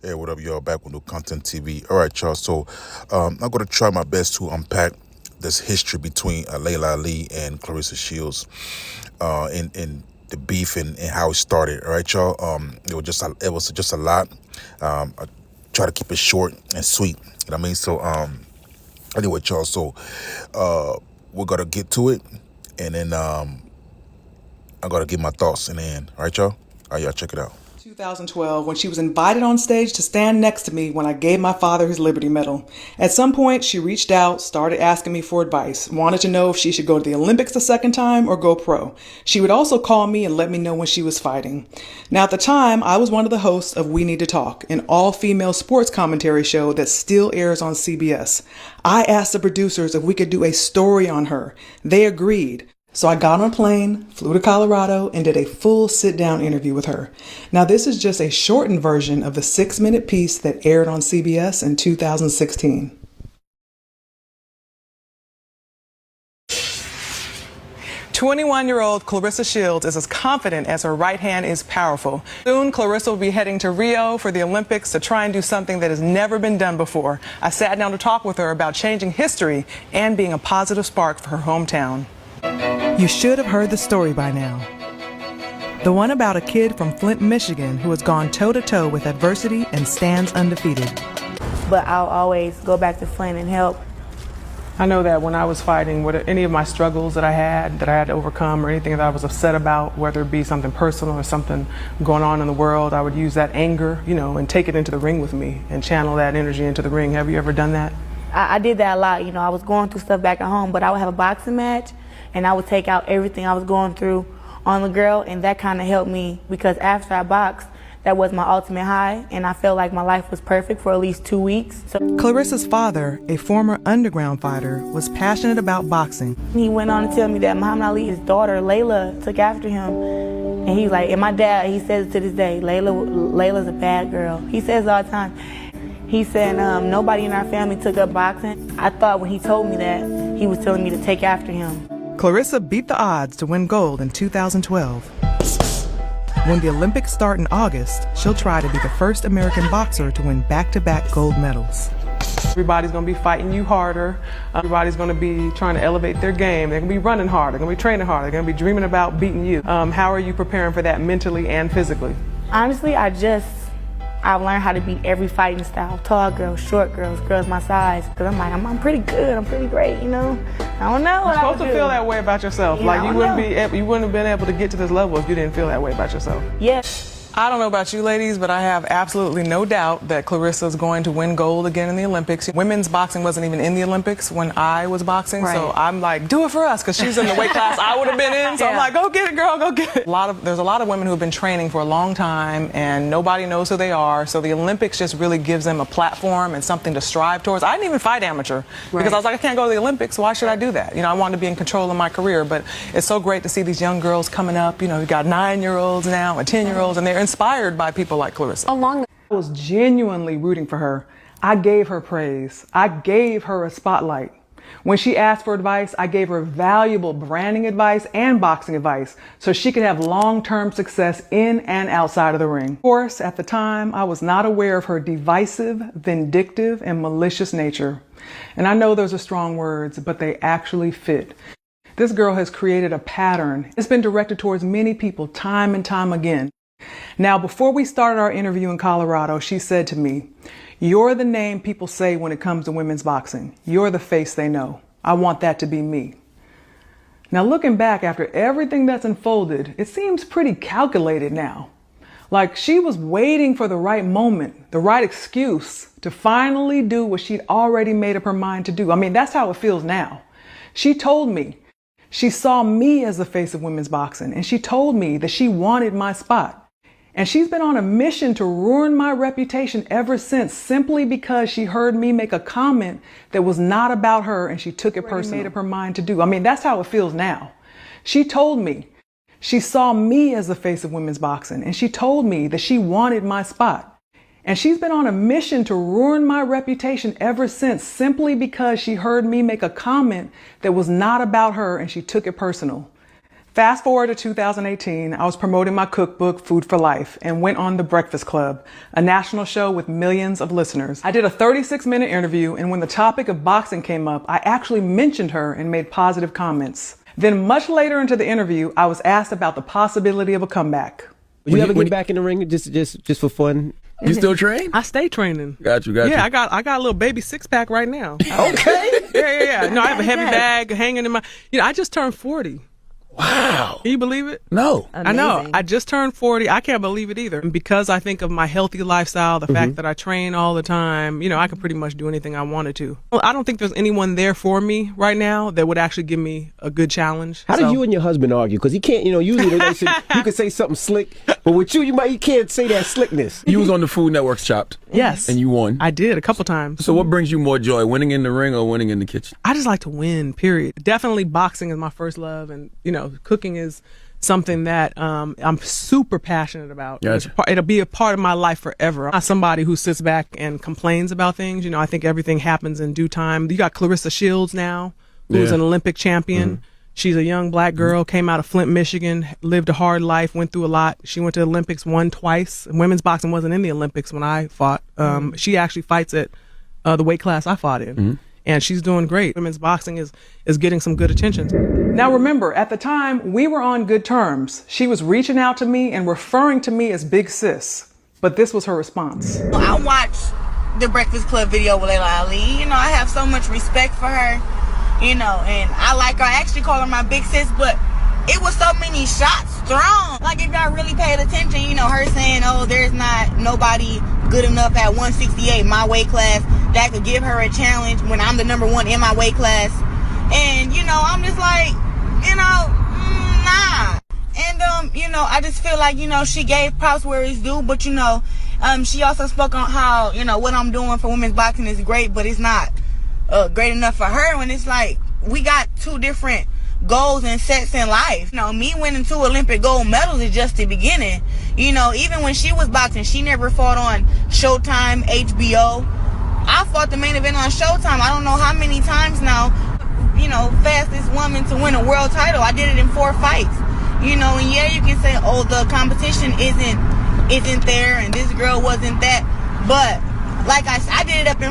Hey, what up, y'all? Back with new content TV. All right, y'all. So, I'm going to try my best to unpack this history between Laila Ali and Clarissa Shields, and the beef and how it started. All right, y'all. It was just a lot. I try to keep it short and sweet. You know what I mean? So, anyway, y'all. So, we're gonna get to it, and then I'm gonna give my thoughts in the end. All right, y'all. All right, y'all. Check it out. 2012, when she was invited on stage to stand next to me when I gave my father his Liberty Medal. At some point, she reached out, started asking me for advice, wanted to know if she should go to the Olympics a second time or go pro. She would also call me and let me know when she was fighting. Now, at the time, I was one of the hosts of We Need to Talk, an all-female sports commentary show that still airs on CBS. I asked the producers if we could do a story on her. They agreed. So I got on a plane, flew to Colorado, and did a full sit-down interview with her. Now, this is just a shortened version of the 6-minute piece that aired on CBS in 2016. "21-year-old Clarissa Shields is as confident as her right hand is powerful. Soon, Clarissa will be heading to Rio for the Olympics to try and do something that has never been done before. I sat down to talk with her about changing history and being a positive spark for her hometown. You should have heard the story by now. The one about a kid from Flint, Michigan who has gone toe-to-toe with adversity and stands undefeated. But I'll always go back to Flint and help. I know that when I was fighting, any of my struggles that I had to overcome, or anything that I was upset about, whether it be something personal or something going on in the world, I would use that anger, and take it into the ring with me and channel that energy into the ring. Have you ever done that? I did that a lot. I was going through stuff back at home, but I would have a boxing match and I would take out everything I was going through on the girl, and that kind of helped me, because after I boxed, that was my ultimate high, and I felt like my life was perfect for at least 2 weeks. So Clarissa's father, a former underground fighter, was passionate about boxing. He went on to tell me that Muhammad Ali, his daughter, Laila, took after him. And he's like, and my dad, he says it to this day, Layla's a bad girl. He says it all the time. He said nobody in our family took up boxing. I thought when he told me that, he was telling me to take after him. Clarissa beat the odds to win gold in 2012. When the Olympics start in August, she'll try to be the first American boxer to win back-to-back gold medals. Everybody's going to be fighting you harder. Everybody's going to be trying to elevate their game. They're going to be running harder. They're going to be training harder. They're going to be dreaming about beating you. How are you preparing for that mentally and physically? Honestly, I've learned how to beat every fighting style. Tall girls, short girls, girls my size. Because I'm like, I'm pretty good. I'm pretty great, I don't know what You're supposed to feel that way about yourself. Yeah, like you wouldn't have been able to get to this level if you didn't feel that way about yourself. Yes. I don't know about you ladies, but I have absolutely no doubt that Clarissa is going to win gold again in the Olympics. Women's boxing wasn't even in the Olympics when I was boxing, right. So I'm like, do it for us, because she's in the weight class I would have been in. So yeah. I'm like, go get it, girl, go get it. There's a lot of women who have been training for a long time, and nobody knows who they are. So the Olympics just really gives them a platform and something to strive towards. I didn't even fight amateur because I was like, I can't go to the Olympics, so why should I do that? I wanted to be in control of my career, but it's so great to see these young girls coming up. You got 9-year-olds now and 10-year-olds, and they're inspired by people like Clarissa. I was genuinely rooting for her. I gave her praise. I gave her a spotlight. When she asked for advice, I gave her valuable branding advice and boxing advice so she could have long-term success in and outside of the ring. Of course, at the time, I was not aware of her divisive, vindictive, and malicious nature. And I know those are strong words, but they actually fit. This girl has created a pattern. It's been directed towards many people time and time again. Now, before we started our interview in Colorado, she said to me, "You're the name people say when it comes to women's boxing. You're the face they know. I want that to be me." Now, looking back after everything that's unfolded, it seems pretty calculated now. Like she was waiting for the right moment, the right excuse to finally do what she'd already made up her mind to do. That's how it feels now. She told me she saw me as the face of women's boxing, and she told me that she wanted my spot. And she's been on a mission to ruin my reputation ever since, simply because she heard me make a comment that was not about her and she took it personally. Made up her mind to do. That's how it feels now. She told me she saw me as the face of women's boxing, and she told me that she wanted my spot. And she's been on a mission to ruin my reputation ever since, simply because she heard me make a comment that was not about her and she took it personal. Fast forward to 2018, I was promoting my cookbook, Food for Life, and went on The Breakfast Club, a national show with millions of listeners. I did a 36-minute interview, and when the topic of boxing came up, I actually mentioned her and made positive comments. Then much later into the interview, I was asked about the possibility of a comeback. Would you ever get back in the ring just for fun? You still train? I stay training. Got you. Yeah, I got a little baby six-pack right now. Okay. Yeah. No, I have a heavy bag hanging in my... I just turned 40. Wow. Can you believe it? No. Amazing. I know. I just turned 40. I can't believe it either. And because I think of my healthy lifestyle, the fact that I train all the time, I can pretty much do anything I wanted to. Well, I don't think there's anyone there for me right now that would actually give me a good challenge. How did you and your husband argue? Because he can't, usually you can say something slick, but with you can't say that slickness. You was on the Food Network's Chopped. Yes. And you won. I did a couple times. So what brings you more joy, winning in the ring or winning in the kitchen? I just like to win, period. Definitely boxing is my first love, and, cooking is something that I'm super passionate about. Gotcha. It'll be a part of my life forever. I'm not somebody who sits back and complains about things. I think everything happens in due time. You got Clarissa Shields now, who's an Olympic champion. She's a young black girl, came out of Flint, Michigan, lived a hard life, went through a lot. She went to the Olympics, won twice. Women's boxing wasn't in the Olympics when I fought. She actually fights at the weight class I fought in. And she's doing great. Women's boxing is getting some good attention. Now remember, at the time, we were on good terms. She was reaching out to me and referring to me as Big Sis. But this was her response. I watched the Breakfast Club video with Laila Ali. I have so much respect for her, and I like her. I actually call her my big sis, but it was so many shots thrown. Like, if y'all really paid attention, her saying, oh, there's not nobody good enough at 168, my weight class, that could give her a challenge when I'm the number one in my weight class. And, I'm just like, nah. And, I just feel like, she gave props where it's due, but, she also spoke on how, what I'm doing for women's boxing is great, but it's not great enough for her. When it's like, we got two different goals and sets in life. Me winning 2 Olympic gold medals is just the beginning. Even when she was boxing, she never fought on Showtime, HBO. I fought the main event on Showtime. I don't know how many times now. Fastest woman to win a world title. I did it in 4 fights. And yeah, you can say, oh, the competition isn't there, and this girl wasn't that. But like I did it up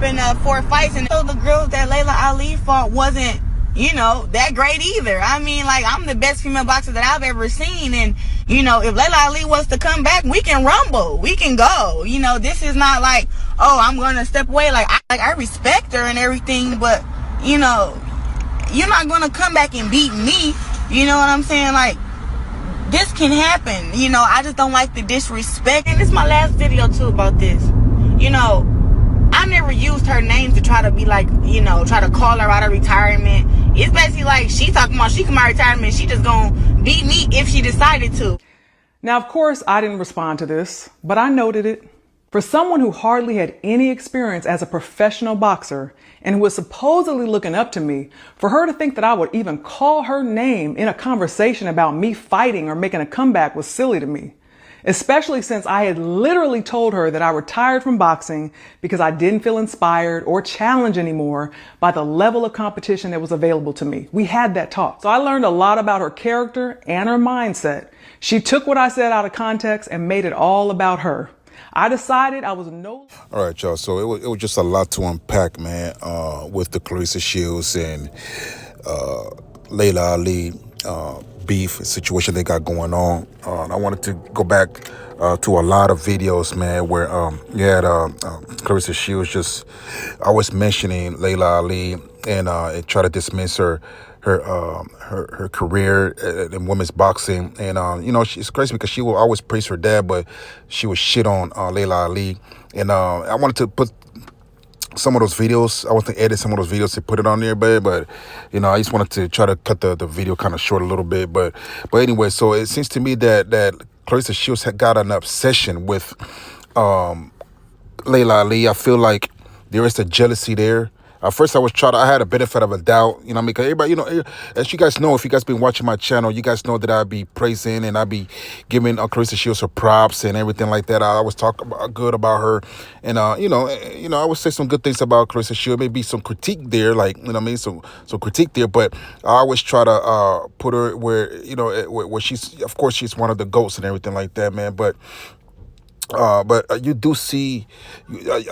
in 4 fights, and so the girls that Laila Ali fought wasn't that great either. I mean, like, I'm the best female boxer that I've ever seen, and if Laila Ali was to come back, we can rumble, we can go. This is not like, oh, I'm gonna step away. I respect her and everything, but you're not gonna come back and beat me. You know what I'm saying? Like, this can happen. I just don't like the disrespect. And this is my last video too about this. I never used her name to try to be like, try to call her out of retirement. It's basically like she talking about she come out of retirement, she just gonna beat me if she decided to. Now, of course, I didn't respond to this, but I noted it. For someone who hardly had any experience as a professional boxer and who was supposedly looking up to me, for her to think that I would even call her name in a conversation about me fighting or making a comeback was silly to me. Especially since I had literally told her that I retired from boxing because I didn't feel inspired or challenged anymore by the level of competition that was available to me. We had that talk. So I learned a lot about her character and her mindset. She took what I said out of context and made it all about her. I decided I was no... All right, y'all. So it was just a lot to unpack, man, with the Clarissa Shields and Laila Ali beef situation they got going on. I wanted to go back to a lot of videos, man, where you had Clarissa Shields just always mentioning Laila Ali and try to dismiss her career in women's boxing. And it's crazy because she will always praise her dad, but she would shit on Laila Ali. And I wanted to put some of those videos. I want to edit some of those videos to put it on there, but I just wanted to try to cut the video kind of short a little bit. But anyway, so it seems to me that Clarissa Shields had got an obsession with Laila Ali. I feel like there is a jealousy there. At first, I had a benefit of a doubt, you know what I mean? Because everybody, you know, as you guys know, if you guys been watching my channel, you guys know that I be praising and I be giving Clarissa Shields her props and everything like that. I always talk good about her. And, you know, I would say some good things about Clarissa Shields, maybe some critique there, like, you know what I mean? Some critique there, but I always try to put her where, you know, where she's, of course, she's one of the GOATs and everything like that, man. But you do see,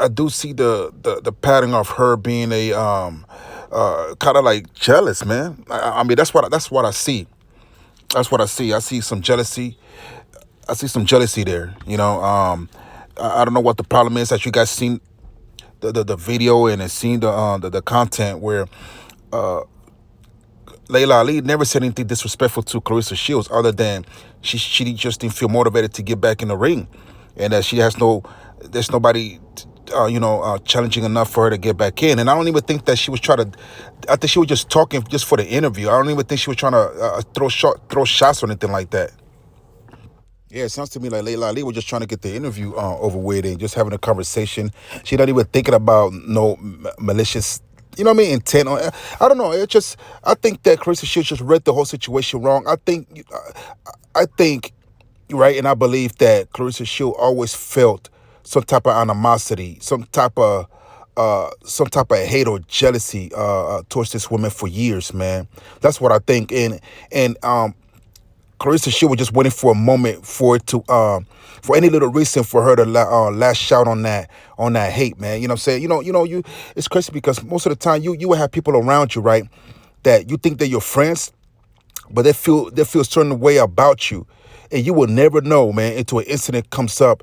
I do see the pattern of her being a kind of like jealous, man. I mean, that's what I see. That's what I see. I see some jealousy. I see some jealousy there. You know, I don't know what the problem is. That you guys seen the video and have seen the content where Laila Ali never said anything disrespectful to Clarissa Shields, other than she just didn't feel motivated to get back in the ring, and that there's nobody, challenging enough for her to get back in. And I don't even think that she was I think she was just talking just for the interview. I don't even think she was trying to throw shots or anything like that. Yeah, it sounds to me like Laila Ali was just trying to get the interview over with and just having a conversation. She's not even thinking about no malicious, you know what I mean, intent. I don't know. I think that Clarissa Shields just read the whole situation wrong. I think, right, and I believe that Clarissa Shields always felt some type of animosity, some type of hate or jealousy towards this woman for years, man. That's what I think. And Clarissa Shields was just waiting for a moment for it to for any little reason for her to lash out on that hate, man. You know what I'm saying? It's crazy because most of the time you will have people around you, right, that you think they're your friends, but they feel a certain way about you, and you will never know, man, until an incident comes up,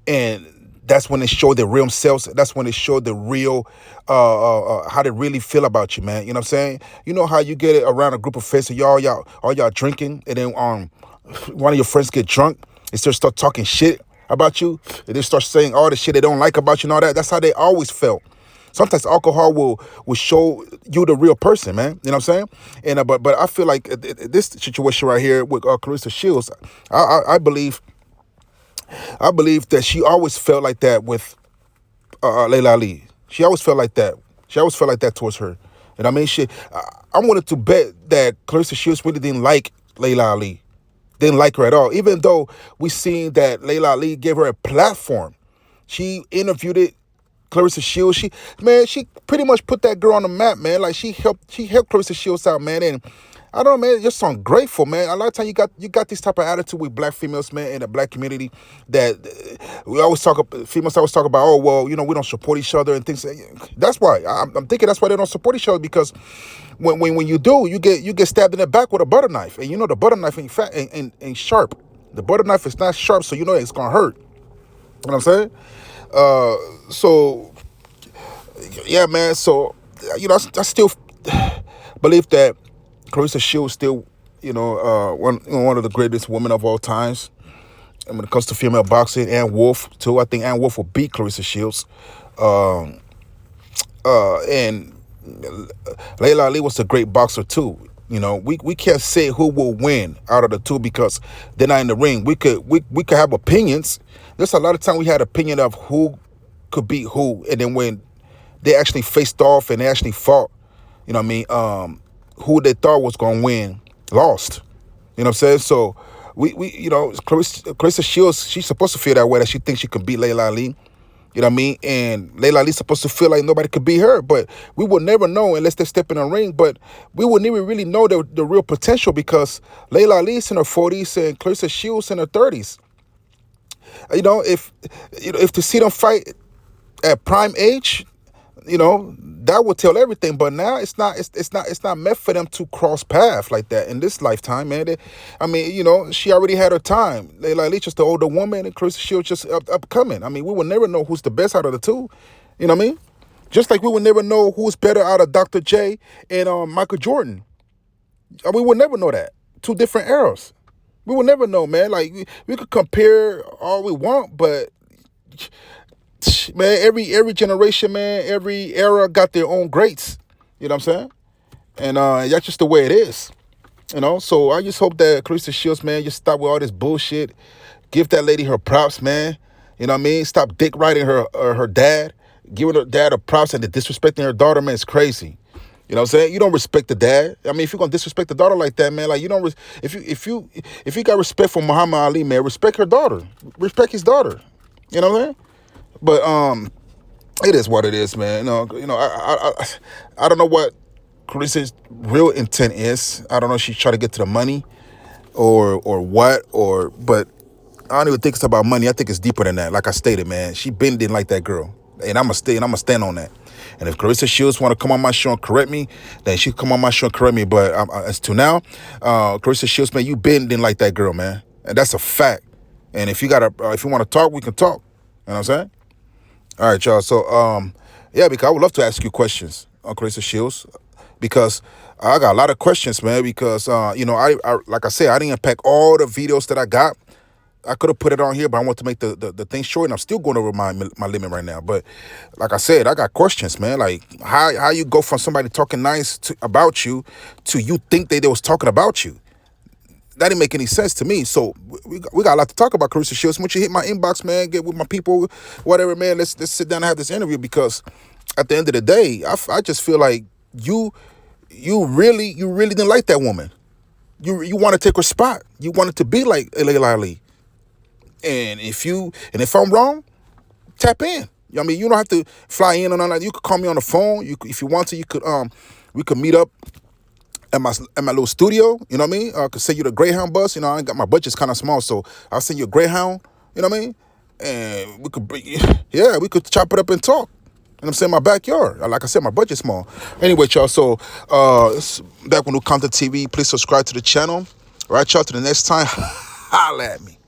and that's when they show their real selves. That's when they show the real, how they really feel about you, man. You know what I'm saying? You know how you get around a group of friends and all y'all drinking, and then one of your friends get drunk and start talking shit about you, and they start saying all the shit they don't like about you and all that. That's how they always felt. Sometimes alcohol will show you the real person, man. You know what I'm saying? And but I feel like this situation right here with Clarissa Shields, I believe that she always felt like that with Laila Ali. She always felt like that. She always felt like that towards her. And I mean, I'm willing to bet that Clarissa Shields really didn't like Laila Ali. Didn't like her at all. Even though we seen that Laila Ali gave her a platform. She interviewed Clarissa Shields. She pretty much put that girl on the map, man. Like she helped Clarissa Shields out, man. And I don't know, man, just so ungrateful, man. A lot of times you got this type of attitude with black females, man, in the black community, that females always talk about, oh, well, you know, we don't support each other and things. That's why I'm thinking that's why they don't support each other, because when you do, you get stabbed in the back with a butter knife, and you know the butter knife ain't sharp. The butter knife is not sharp, so you know it's gonna hurt. You know what I'm saying? So yeah, man. So you know, I still believe that Clarissa Shields still, one of the greatest women of all times. And when it comes to female boxing, Ann Wolfe too. I think Ann Wolfe will beat Clarissa Shields. And Laila Ali was a great boxer too. You know, we can't say who will win out of the two because they're not in the ring. We could have opinions. There's a lot of time we had opinion of who could beat who, and then when they actually faced off and they actually fought, you know what I mean, who they thought was gonna win lost. You know what I'm saying? So we Clarissa Shields, she's supposed to feel that way, that she thinks she can beat Laila Ali. You know what I mean? And Laila Ali's supposed to feel like nobody could beat her, but we will never know unless they step in the ring. But we wouldn't even really know the real potential, because Laila Ali's in her 40s and Clarissa Shields in her 30s. You know, if to see them fight at prime age, you know, that would tell everything. But now it's not meant for them to cross paths like that in this lifetime, man. She already had her time. Laila Ali just the older woman, and Clarissa Shields just upcoming. I mean, we will never know who's the best out of the two. You know what I mean? Just like we will never know who's better out of Dr. J and Michael Jordan. We will never know that. Two different eras. We will never know, man. Like we could compare all we want, but man, every generation, man, every era got their own greats. You know what I'm saying? And that's just the way it is. You know, so I just hope that Clarissa Shields, man, just stop with all this bullshit. Give that lady her props, man. You know what I mean? Stop dick riding her dad. giving her dad a props and disrespecting her daughter, man, is crazy. You know what I'm saying? You don't respect the dad. I mean, if you're gonna disrespect the daughter like that, man, like you don't. If you got respect for Muhammad Ali, man, respect her daughter. Respect his daughter. You know what I'm saying? But it is what it is, man. I don't know what Clarissa's real intent is. I don't know if she's trying to get to the money, or what, but I don't even think it's about money. I think it's deeper than that. Like I stated, man, she been didn't like that girl, and I'm gonna stand on that. And if Clarissa Shields want to come on my show and correct me, then she can come on my show and correct me. But as to now, Clarissa Shields, man, you been didn't like that girl, man, and that's a fact. And if you if you want to talk, we can talk. You know what I'm saying? All right, y'all. So, yeah, because I would love to ask you questions on Clarissa Shields, because I got a lot of questions, man. Because I like I said, I didn't unpack all the videos that I got. I could have put it on here, but I want to make the thing short, and I'm still going over my limit right now. But like I said, I got questions, man. Like how you go from somebody talking nice about you to you think they was talking about you. That didn't make any sense to me. So we got a lot to talk about, Clarissa Shields. Once you hit my inbox, man, get with my people, whatever, man. Let's sit down and have this interview, because at the end of the day, I just feel like you really didn't like that woman. You want to take her spot. You wanted to be like Laila Ali. And if I'm wrong, tap in. I mean, you don't have to fly in or nothing. You could call me on the phone. If you want to, you could we could meet up at my little studio. You know what I mean? I could send you the Greyhound bus. You know, I ain't got, my budget's kind of small, so I'll send you a Greyhound. You know what I mean? And we could chop it up and talk. And I'm saying my backyard. Like I said, my budget's small. Anyway, y'all. So back when we come to TV, please subscribe to the channel. All right, y'all. To the next time, holla at me.